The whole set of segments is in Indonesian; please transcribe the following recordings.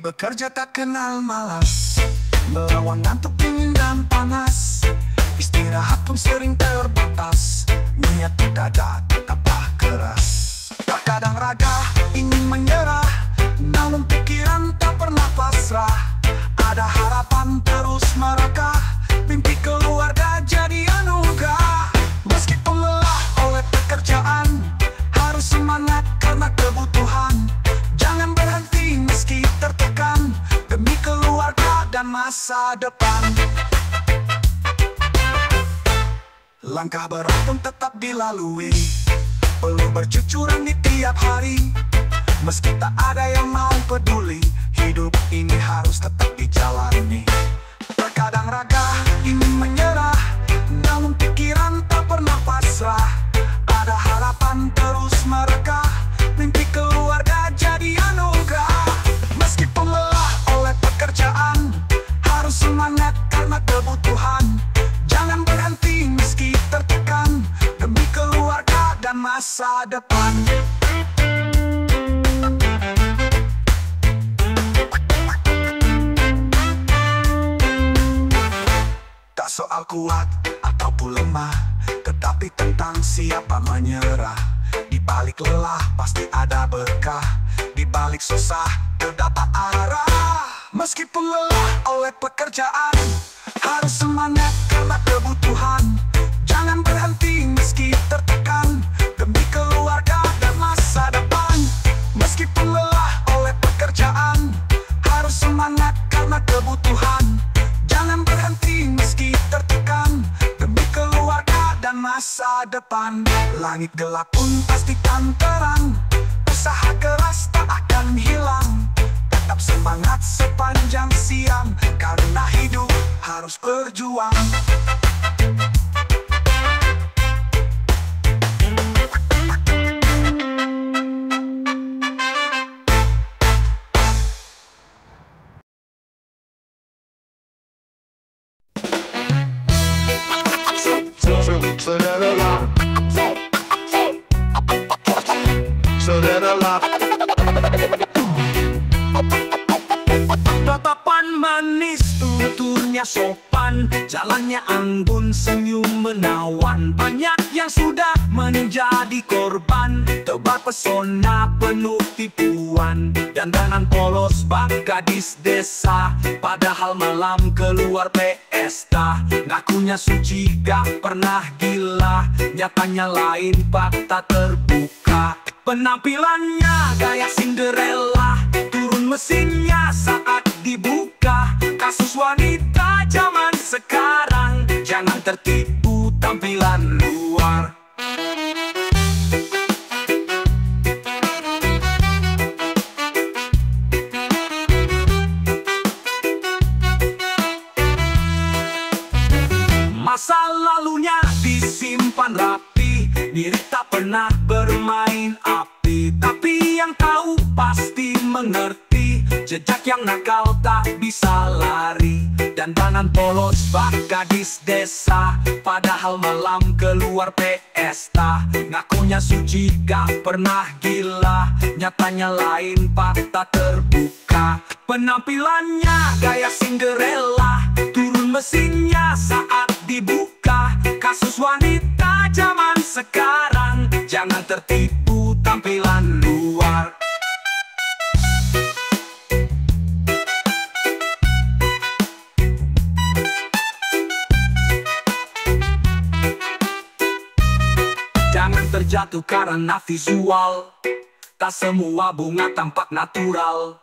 bekerja tak kenal malas, melawan ngantuk dingin dan panas. Istirahat pun sering terbatas, niat tidak ada tetaplah keras. Terkadang raga ingin menyerah, namun pikiran tak pernah pasrah. Ada harapan terus merekah, mimpi keluarga jadi anugerah. Meskipun lelah oleh pekerjaan, harus semangat karena kebutuhan. Jangan berhenti meski tertekan, demi keluarga dan masa depan. Langkah berat pun tetap dilalui, perlu bercucuran di tiap hari. Meski tak ada yang mau peduli, hidup ini harus tetap dijalani. Terkadang raga ingin menyerah, namun pikiran tak pernah pasrah. Ada harapan terus merekah, mimpi keluarga jadi anugerah. Meskipun lelah oleh pekerjaan, harus semangat karena kebutuhan. Jangan berhenti meski tertekan, demi keluarga dan masa depan. Tak soal kuat ataupun lemah, tetapi tentang siapa menyerah. Di balik lelah pasti ada berkah, di balik susah terdapat arah. Meskipun lelah oleh pekerjaan, harus semangat karena kebutuhan. Jangan berhenti meski tertekan, demi keluarga dan masa depan. Meskipun lelah oleh pekerjaan, harus semangat karena kebutuhan. Jangan berhenti meski tertekan, demi keluarga dan masa depan. Langit gelap pun pastikan terang, usaha keras tak akan hilang. Tetap semangat sepanjang siang, karena hidup harus berjuang. Tatapan manis, tuturnya sopan, jalannya anggun, senyum menawan. Banyak yang sudah menjadi korban, tebar pesona penuh tipuan. Dandanan polos bak gadis desa, padahal malam keluar pesta. Ngakunya suci gak pernah gila, nyatanya lain fakta terbuka. Penampilannya gaya Cinderella, turun mesinnya saat dibuka. Kasus wanita zaman sekarang, jangan tertipu tampilan luar. Masa lalunya disimpan rapi, diri tak pernah bermain api. Tapi yang tahu pasti mengerti, jejak yang nakal tak bisa lari. Dandanan polos bak gadis desa, padahal malam keluar pesta. Ngakunya suci gak pernah gila, nyatanya lain fakta terbuka. Penampilannya gaya Cinderella, turun mesinnya saat dibuka. Kasus wanita zaman sekarang, jangan tertipu tampilan luar. Jangan terjatuh karena visual, tak semua bunga tampak natural.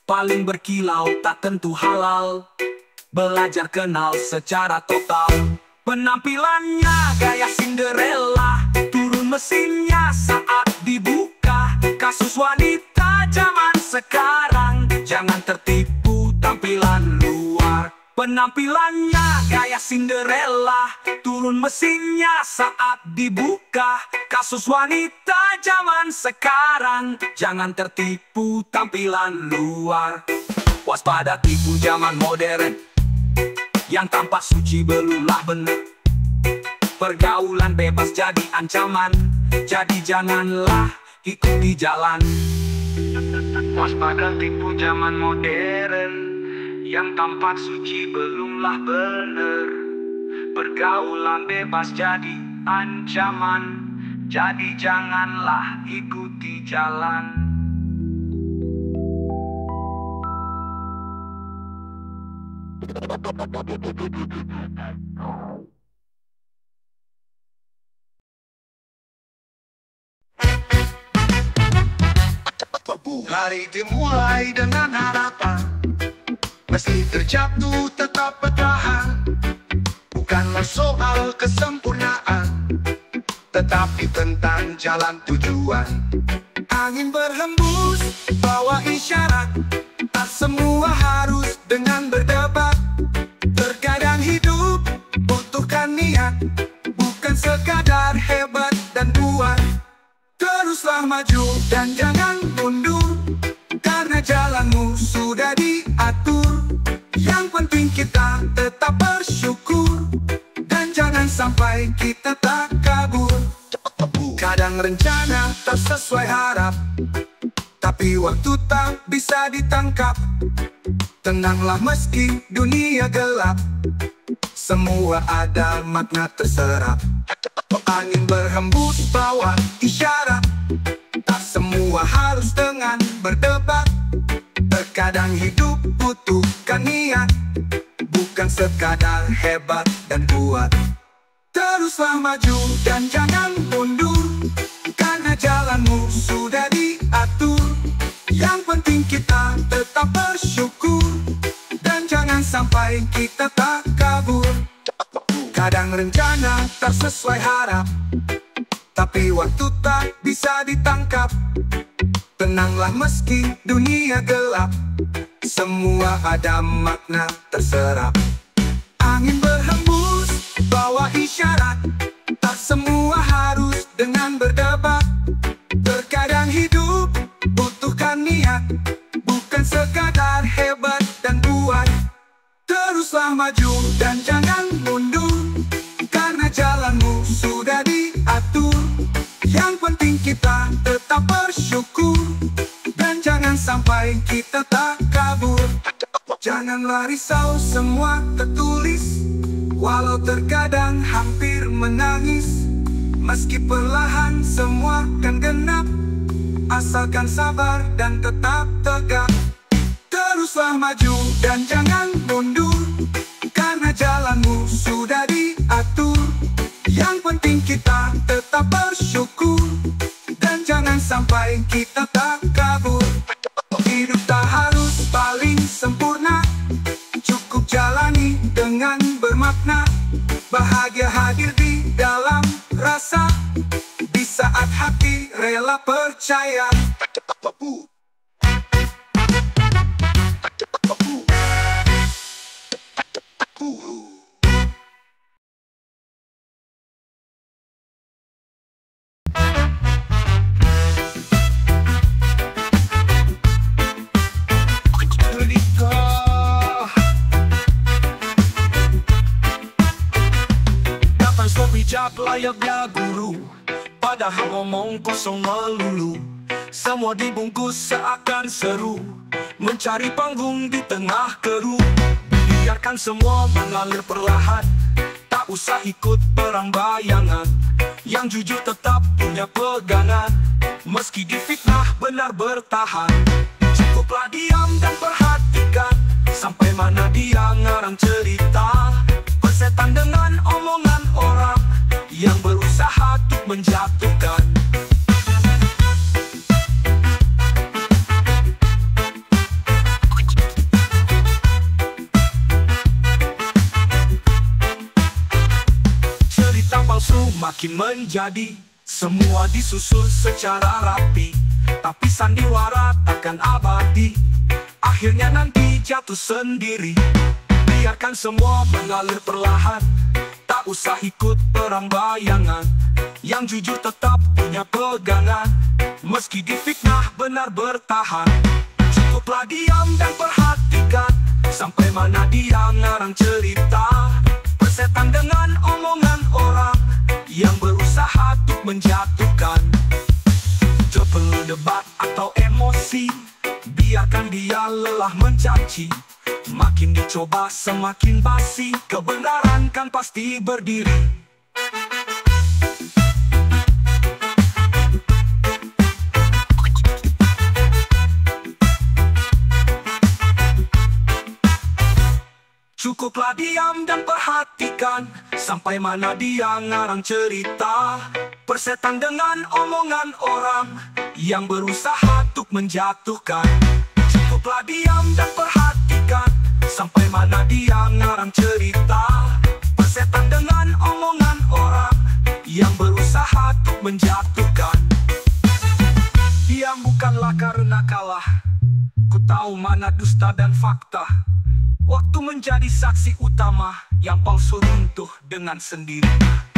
Paling berkilau tak tentu halal, belajar kenal secara total. Penampilannya gaya Cinderella, turun mesinnya saat dibuka. Kasus wanita zaman sekarang, jangan tertipu tampilan luar. Penampilannya gaya Cinderella, turun mesinnya saat dibuka. Kasus wanita zaman sekarang, jangan tertipu tampilan luar. Waspada tipu zaman modern, yang tampak suci belumlah benar. Pergaulan bebas jadi ancaman, jadi janganlah ikuti jalan. Waspada tipu zaman modern yang tampak suci belumlah bener. Pergaulan bebas jadi ancaman, jadi janganlah ikuti jalan. Hari dimulai dengan harapan, meski terjatuh tetap bertahan. Bukanlah soal kesempurnaan, tetapi tentang jalan tujuan. Angin berhembus, bawa isyarat, tak semua harus dengan berdebat. Terkadang hidup butuhkan niat, bukan sekadar hebat dan kuat. Teruslah maju dan jangan mundur, karena jalanmu sudah diatur. Yang penting kita tetap bersyukur, dan jangan sampai kita tak kabur. Kadang rencana tak sesuai harap, tapi waktu tak bisa ditangkap. Tenanglah meski dunia gelap, semua ada makna terserap. Angin berhembus bawa isyarat, tak semua harus dengan berdebat. Terkadang hidup butuhkan niat, bukan sekadar hebat dan kuat. Teruslah maju dan jangan mundur, karena jalanmu sudah diatur. Yang penting kita tetap bersyukur, dan jangan sampai kita tak kabur. Kadang rencana tak sesuai harap, tapi waktu tak bisa ditangkap. Tenanglah meski dunia gelap, semua ada makna terserap. Angin berhembus, bawa isyarat, tak semua harus dengan berdebat. Terkadang hidup butuhkan niat, bukan sekadar hebat dan kuat. Teruslah maju dan jangan mundur, karena jalanmu sudah diatur. Yang penting kita tetap bersyukur, dan jangan sampai kita tak kabur. Janganlah risau, semua tertulis, walau terkadang hampir menangis. Meski perlahan semua kan genap, asalkan sabar dan tetap tegak. Teruslah maju dan jangan mundur, karena jalanmu sudah diatur. Yang penting kita tetap bersyukur, dan jangan sampai kita tak kabur. Hidup tak harus paling sempurna, cukup jalani dengan bermakna. Bahagia hadir di dalam rasa, di saat hati rela percaya. Bijak layaknya guru, padahal ngomong kosong melulu. Semua dibungkus seakan seru, mencari panggung di tengah keruh. Biarkan semua mengalir perlahan, tak usah ikut perang bayangan. Yang jujur tetap punya pegangan, meski difitnah benar bertahan. Cukuplah diam dan perhatikan, sampai mana dia ngarang cerita. Persetan dengan omongan orang yang berusaha untuk menjatuhkan. Cerita palsu makin menjadi, semua disusul secara rapi. Tapi sandiwara takkan abadi, akhirnya nanti jatuh sendiri. Biarkan semua mengalir perlahan, tak usah ikut perang bayangan. Yang jujur tetap punya pegangan, meski difitnah benar bertahan. Cukuplah diam dan perhatikan, sampai mana dia ngarang cerita. Persetan dengan omongan orang yang berusaha untuk menjatuhkan. Tak perlu debat atau emosi, dan dia lelah mencaci. Makin dicoba semakin basi, kebenaran kan pasti berdiri. Cukuplah diam dan perhatikan sampai mana dia ngarang cerita. Persetan dengan omongan orang yang berusaha untuk menjatuhkan. Cukuplah diam dan perhatikan sampai mana dia ngarang cerita. Persetan dengan omongan orang yang berusaha untuk menjatuhkan. Diam bukanlah karena kalah, ku tahu mana dusta dan fakta. Waktu menjadi saksi utama yang palsu runtuh dengan sendirinya.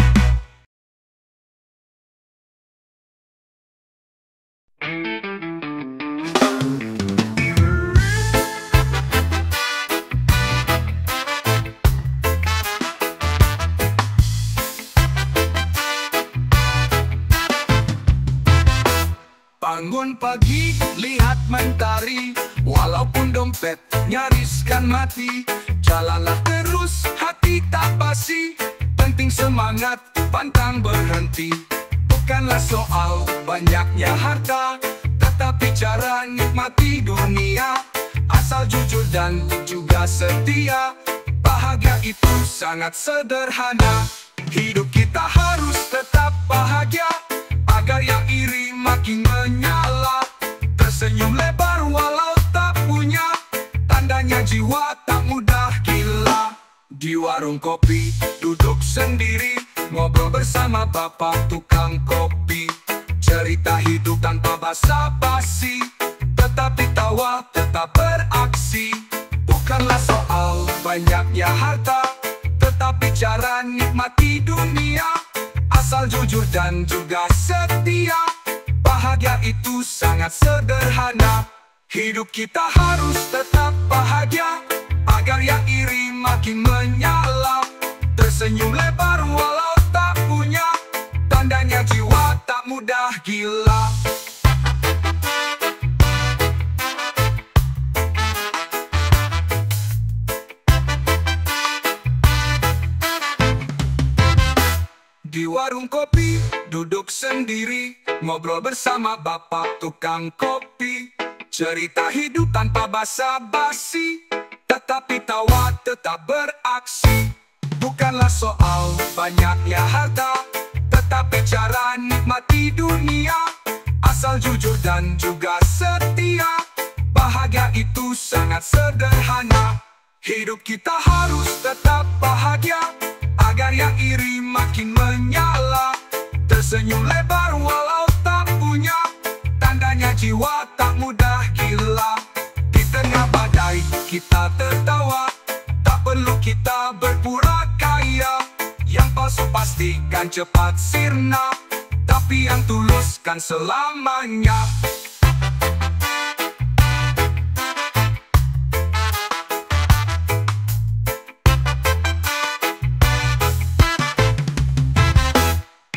Bangun pagi, lihat mentari, walaupun dompet nyaris kan mati. Jalanlah terus, hati tak basi, penting semangat, pantang berhenti. Bukanlah soal banyaknya harta, tetapi cara nikmati dunia. Asal jujur dan juga setia, bahagia itu sangat sederhana. Hidup kita harus tetap bahagia, agar yang iri makin menyala. Tersenyum lebar walau tak punya, tandanya jiwa tak mudah gila. Di warung kopi, duduk sendiri, ngobrol bersama bapak tukang kopi. Cerita hidup tanpa basa-basi, tetapi tawa tetap beraksi. Bukanlah soal banyaknya harta, tetapi cara nikmati dunia. Asal jujur dan juga setia, bahagia itu sangat sederhana. Hidup kita harus tetap bahagia, agar yang iri makin menyala. Tersenyum lebar walau tak punya, tandanya jiwa tak mudah gila. Di warung kopi, duduk sendiri, ngobrol bersama bapak tukang kopi. Cerita hidup tanpa basa-basi, tetapi tawa tetap beraksi. Bukanlah soal banyaknya harta, tetapi cara nikmati dunia. Asal jujur dan juga setia, bahagia itu sangat sederhana. Hidup kita harus tetap bahagia, agar yang iri makin menyala. Tersenyum lebar walau tak punya, tandanya jiwa tak mudah gila. Di tengah badai kita tertawa, tak perlu kita berpura kaya. Yang palsu pastikan cepat sirna, tapi yang tulus kan selamanya.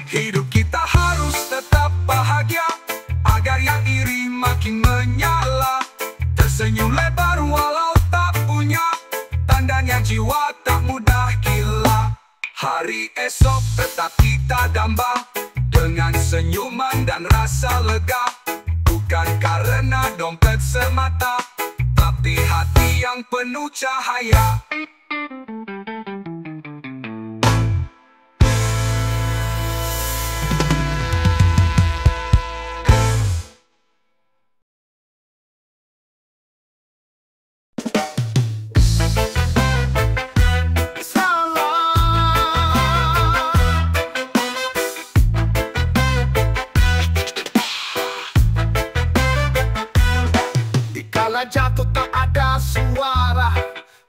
Hidup kita harus tetap bahagia, agar yang iri makin menyala. Tersenyum lebar walau tak punya, tandanya jiwa tak mudah gila. Hari esok tetap kita damba, dengan senyuman dan rasa lega. Bukan karena dompet semata, tapi hati yang penuh cahaya. Dikala jatuh tak ada suara,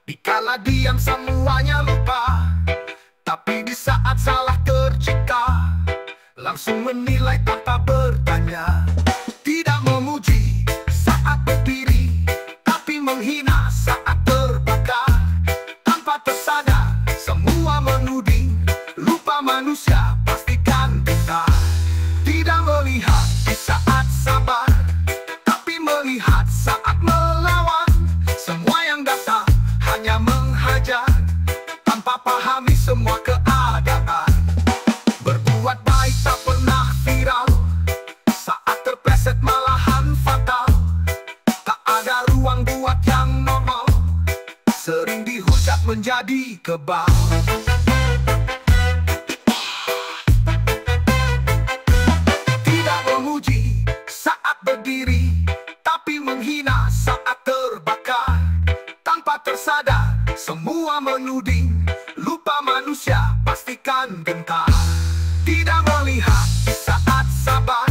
dikala dia tebal. Tidak memuji saat berdiri, tapi menghina saat terbakar. Tanpa tersadar, semua menuding, lupa manusia pastikan gentar. Tidak melihat saat sabar,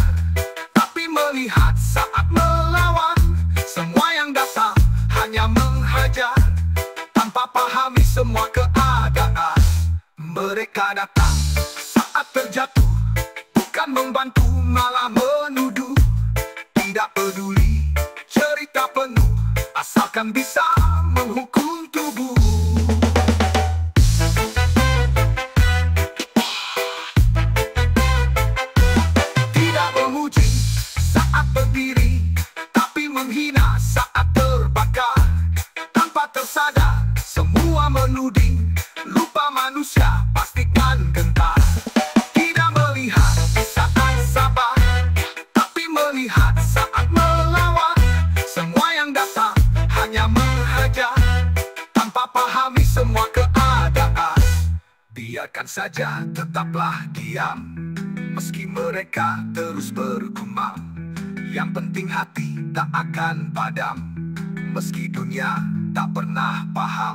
tapi melihat saat melawan. Semua yang datang hanya menghajar, tanpa pahami semua keadaan. Mereka datang saat terjatuh, bukan membantu malah menuduh. Tidak peduli cerita penuh, asalkan bisa menghukum tubuh. Tidak memuji saat berdiri, tapi menghina saat terbakar. Tanpa tersadar, semua menuding, lupa manusia pastikan gentar. Tidak melihat saat sabar, tapi melihat saat melawan. Semua yang datang hanya menghajar, tanpa pahami semua keadaan. Biarkan saja, tetaplah diam, meski mereka terus bergumam. Yang penting hati tak akan padam, meski dunia tak pernah paham.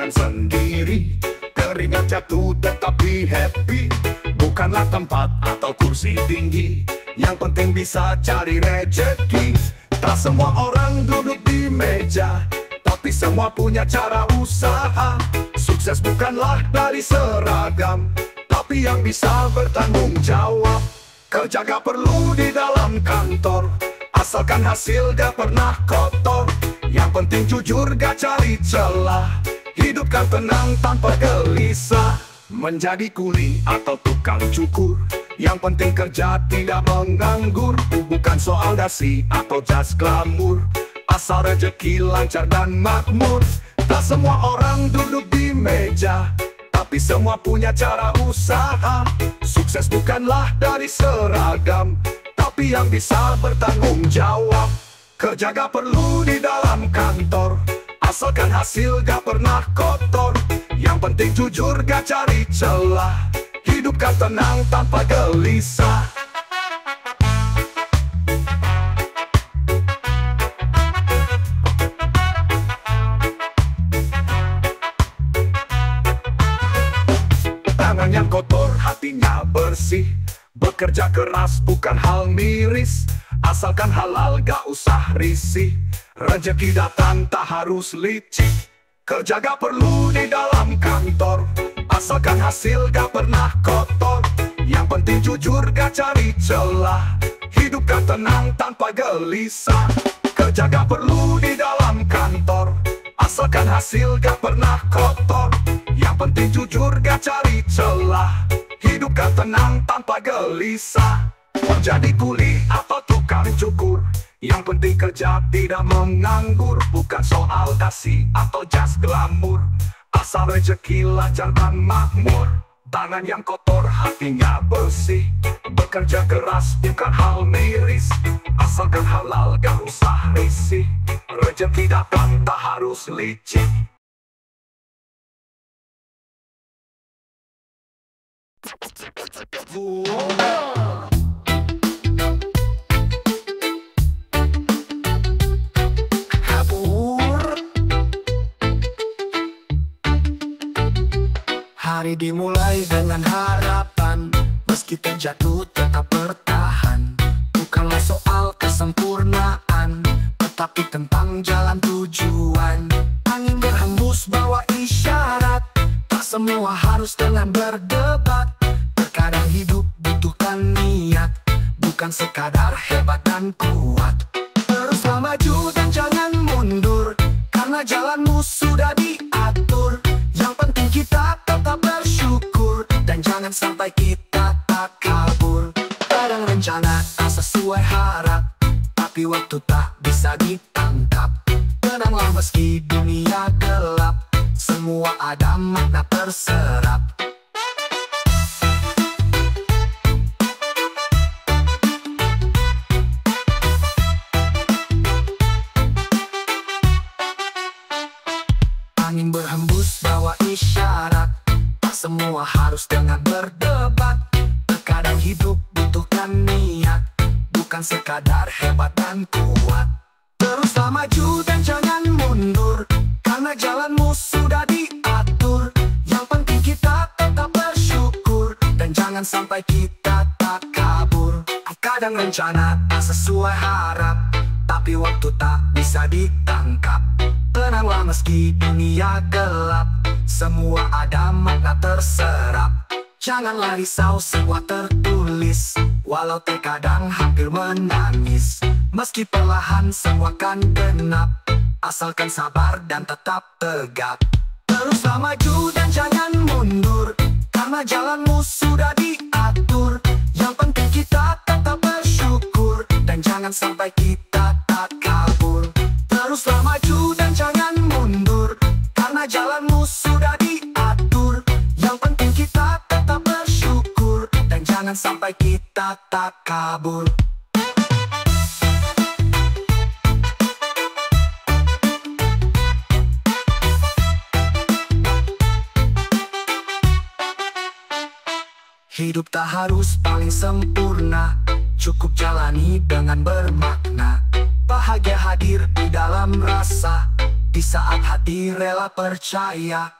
Sendiri, keringat jatuh tetapi happy. Bukanlah tempat atau kursi tinggi, yang penting bisa cari rezeki. Tak semua orang duduk di meja, tapi semua punya cara usaha. Sukses bukanlah dari seragam, tapi yang bisa bertanggung jawab. Kerja gak perlu di dalam kantor, asalkan hasil gak pernah kotor. Yang penting jujur gak cari celah, hidup kan tenang tanpa gelisah. Menjadi kuli atau tukang cukur, yang penting kerja tidak menganggur. Bukan soal dasi atau jas glamur, asal rezeki lancar dan makmur. Tak semua orang duduk di meja, tapi semua punya cara usaha. Sukses bukanlah dari seragam, tapi yang bisa bertanggung jawab. Kerja gak perlu di dalam kantor, asalkan hasil gak pernah kotor. Yang penting jujur gak cari celah, hidup kan tenang tanpa gelisah. Tangan yang kotor, hatinya bersih. Bekerja keras bukan hal miris, asalkan halal gak usah risih. Rezeki datang tak harus licik. Kerja gak perlu di dalam kantor, asalkan hasil gak pernah kotor. Yang penting jujur gak cari celah, hidup kan tenang tanpa gelisah. Kerja gak perlu di dalam kantor, asalkan hasil gak pernah kotor. Yang penting jujur gak cari celah, hidup kan tenang tanpa gelisah. Menjadi kuli atau tukang cukur, yang penting kerja tidak menganggur. Bukan soal dasi atau jas glamur, asal rezeki lancar dan makmur. Tangan yang kotor, hatinya bersih. Bekerja keras bukan hal miris, asalkan halal gak usah risih. Rezeki datang tak harus licik. Hari dimulai dengan harapan, meski terjatuh tetap bertahan. Bukanlah soal kesempurnaan, tetapi tentang jalan tujuan. Angin berhembus bawa isyarat, tak semua harus dengan berdebat. bukan sekadar hebat dan kuat. Teruslah maju dan jangan mundur, karena jalanmu sudah diatur. Yang penting kita tetap bersyukur, dan jangan sampai kita tak kabur. Kadang rencana tak sesuai harap, tapi waktu tak bisa ditangkap. Tenanglah meski dunia gelap, semua ada makna terserap. Angin berhembus bawa isyarat, tak semua harus dengan berdebat. Terkadang hidup butuhkan niat, bukan sekadar hebat dan kuat. Teruslah maju dan jangan mundur, karena jalanmu sudah diatur. Yang penting kita tetap bersyukur, dan jangan sampai kita tak kabur. Kadang rencana tak sesuai harap, tapi waktu tak bisa ditangkap. Tenanglah meski dunia gelap, semua ada makna terserap. Janganlah risau, semua tertulis, walau terkadang hampir menangis. Meski perlahan semua kan genap, asalkan sabar dan tetap tegap. Teruslah maju dan jangan mundur, karena jalanmu sudah diatur. Yang penting kita tetap bersyukur, dan jangan sampai kita tak kabur. Teruslah maju dan jangan mundur, karena jalanmu sudah diatur. Yang penting kita tetap bersyukur, dan jangan sampai kita tak kabur. Hidup tak harus paling sempurna, cukup jalani dengan bermakna. Bahagia hadir di dalam rasa, di saat hati rela percaya.